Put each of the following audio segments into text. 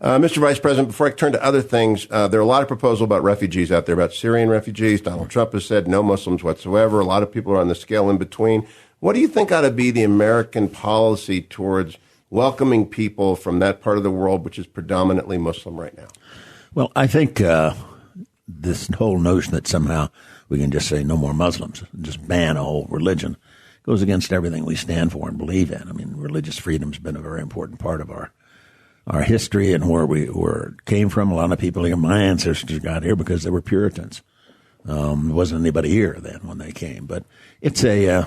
Mr. Vice President, before I turn to other things, there are a lot of proposals about refugees out there, about Syrian refugees. Donald Trump has said no Muslims whatsoever. A lot of people are on the scale in between. What do you think ought to be the American policy towards welcoming people from that part of the world, which is predominantly Muslim right now? Well, I think this whole notion that somehow we can just say no more Muslims, just ban a whole religion, goes against everything we stand for and believe in. I mean, religious freedom's been a very important part of our history and where it came from. A lot of people here, my ancestors got here because they were Puritans. There wasn't anybody here then when they came, but it's a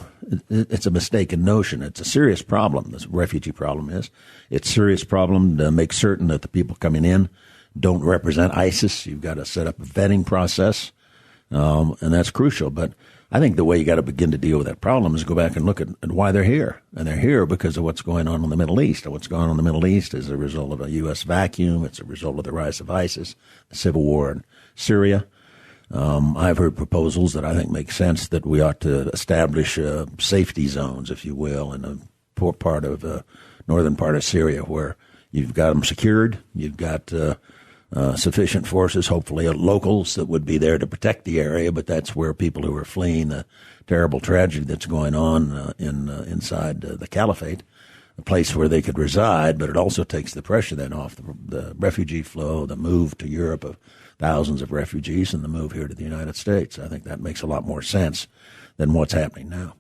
mistaken notion. It's a serious problem. This refugee problem is. It's a serious problem to make certain that the people coming in don't represent ISIS. You've got to set up a vetting process, and that's crucial. But I think the way you got to begin to deal with that problem is go back and look at why they're here. And they're here because of what's going on in the Middle East. And what's going on in the Middle East is a result of a U.S. vacuum. It's a result of the rise of ISIS, the civil war in Syria. I've heard proposals that I think make sense that we ought to establish safety zones, if you will, in a poor part of northern part of Syria where you've got them secured. You've got sufficient forces, hopefully locals that would be there to protect the area, but that's where people who are fleeing the terrible tragedy that's going on inside the caliphate, a place where they could reside, but it also takes the pressure then off the refugee flow, the move to Europe of thousands of refugees and the move here to the United States. I think that makes a lot more sense than what's happening now.